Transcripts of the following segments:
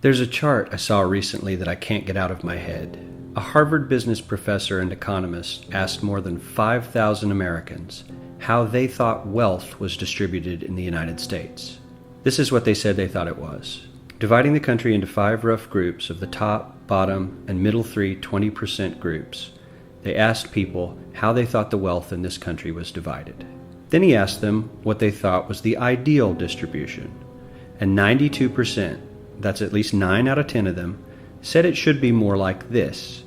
There's a chart I saw recently that I can't get out of my head. A Harvard business professor and economist asked more than 5,000 Americans how they thought wealth was distributed in the United States. This is what they said they thought it was. Dividing the country into 5 rough groups of the top, bottom, and middle 3 20% groups, they asked people how they thought the wealth in this country was divided. Then he asked them what they thought was the ideal distribution, and 92%, that's at least 9 out of 10 of them, said it should be more like this.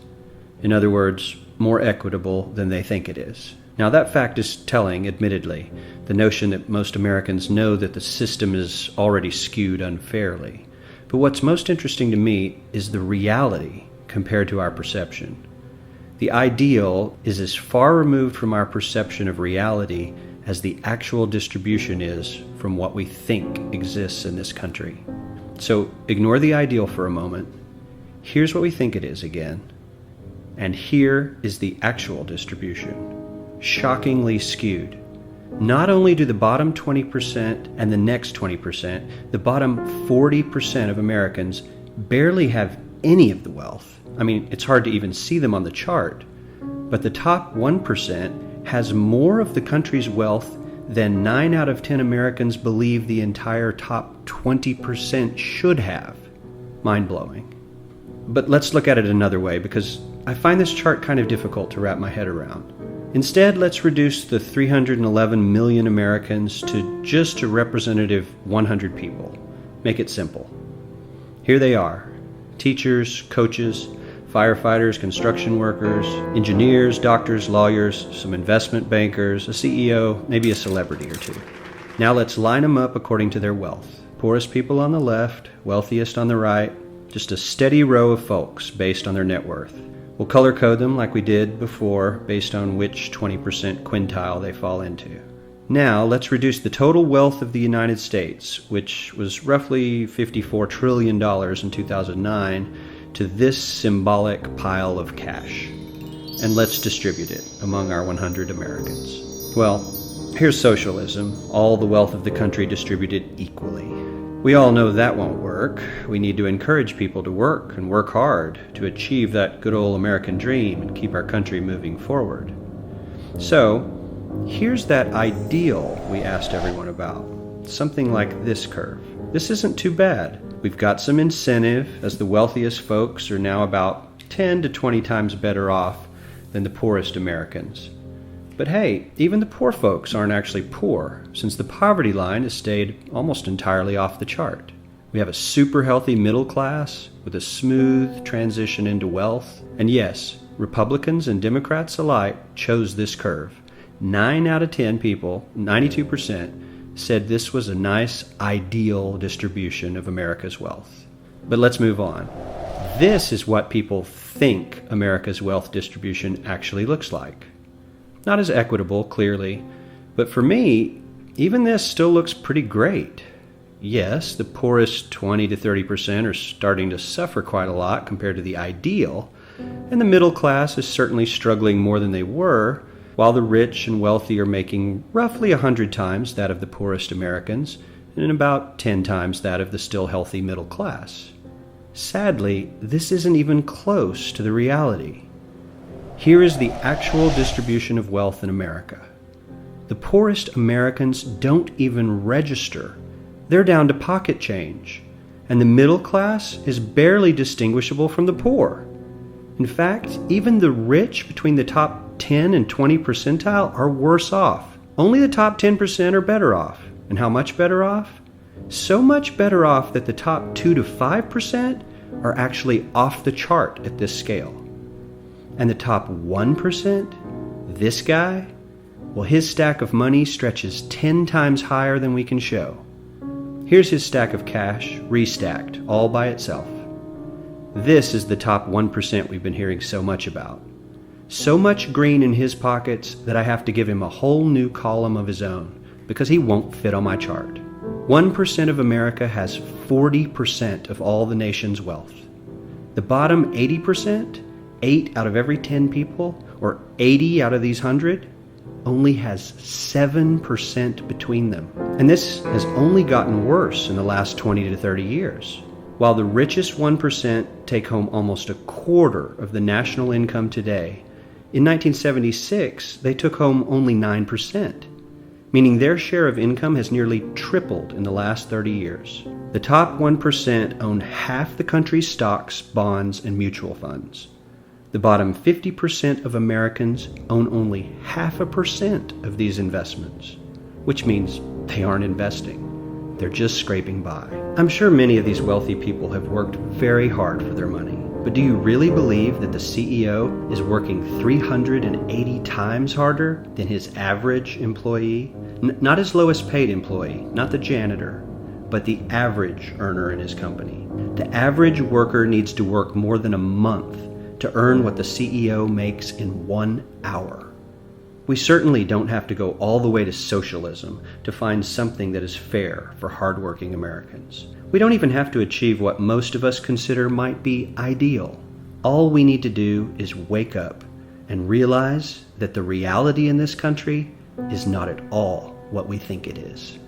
In other words, more equitable than they think it is. Now that fact is telling, admittedly, the notion that most Americans know that the system is already skewed unfairly. But what's most interesting to me is the reality compared to our perception. The ideal is as far removed from our perception of reality as the actual distribution is from what we think exists in this country. So ignore the ideal for a moment. Here's what we think it is again. And here is the actual distribution. Shockingly skewed. Not only do the bottom 20% and the next 20%, the bottom 40% of Americans barely have any of the wealth. I mean, it's hard to even see them on the chart. But the top 1% has more of the country's wealth than 9 out of 10 Americans believe the entire top 20% should have. Mind-blowing. But let's look at it another way, because I find this chart kind of difficult to wrap my head around. Instead, let's reduce the 311 million Americans to just a representative 100 people. Make it simple. Here they are: teachers, coaches, firefighters, construction workers, engineers, doctors, lawyers, some investment bankers, a CEO, maybe a celebrity or two. Now let's line them up according to their wealth. Poorest people on the left, wealthiest on the right, just a steady row of folks based on their net worth. We'll color code them like we did before based on which 20% quintile they fall into. Now let's reduce the total wealth of the United States, which was roughly $54 trillion in 2009, to this symbolic pile of cash. And let's distribute it among our 100 Americans. Well, here's socialism, all the wealth of the country distributed equally. We all know that won't work. We need to encourage people to work and work hard to achieve that good old American dream and keep our country moving forward. So, here's that ideal we asked everyone about. Something like this curve. This isn't too bad. We've got some incentive, as the wealthiest folks are now about 10 to 20 times better off than the poorest Americans. But hey, even the poor folks aren't actually poor, since the poverty line has stayed almost entirely off the chart. We have a super healthy middle class with a smooth transition into wealth. And yes, Republicans and Democrats alike chose this curve. 9 out of 10 people, 92%, said this was a nice, ideal distribution of America's wealth. But let's move on. This is what people think America's wealth distribution actually looks like. Not as equitable, clearly, but for me, even this still looks pretty great. Yes, the poorest 20 to 30% are starting to suffer quite a lot compared to the ideal, and the middle class is certainly struggling more than they were, while the rich and wealthy are making roughly 100 times that of the poorest Americans, and about 10 times that of the still healthy middle class. Sadly, this isn't even close to the reality. Here is the actual distribution of wealth in America. The poorest Americans don't even register. They're down to pocket change, and the middle class is barely distinguishable from the poor. In fact, even the rich between the top 10 and 20 percentile are worse off. Only the top 10% are better off. And how much better off? So much better off that the top 2 to 5% are actually off the chart at this scale. And the top 1%, this guy, well, his stack of money stretches 10 times higher than we can show. Here's his stack of cash, restacked, all by itself. This is the top 1% we've been hearing so much about. So much green in his pockets that I have to give him a whole new column of his own, because he won't fit on my chart. 1% of America has 40% of all the nation's wealth. The bottom 80%, 8 out of every 10 people, or 80 out of these 100, only has 7% between them. And this has only gotten worse in the last 20 to 30 years. While the richest 1% take home almost a quarter of the national income today, in 1976 they took home only 9%, meaning their share of income has nearly tripled in the last 30 years. The top 1% own half the country's stocks, bonds, and mutual funds. The bottom 50% of Americans own only 0.5% of these investments, which means they aren't investing. They're just scraping by. I'm sure many of these wealthy people have worked very hard for their money, but do you really believe that the CEO is working 380 times harder than his average employee? Not his lowest paid employee, not the janitor, but the average earner in his company. The average worker needs to work more than a month to earn what the CEO makes in 1 hour. We certainly don't have to go all the way to socialism to find something that is fair for hardworking Americans. We don't even have to achieve what most of us consider might be ideal. All we need to do is wake up and realize that the reality in this country is not at all what we think it is.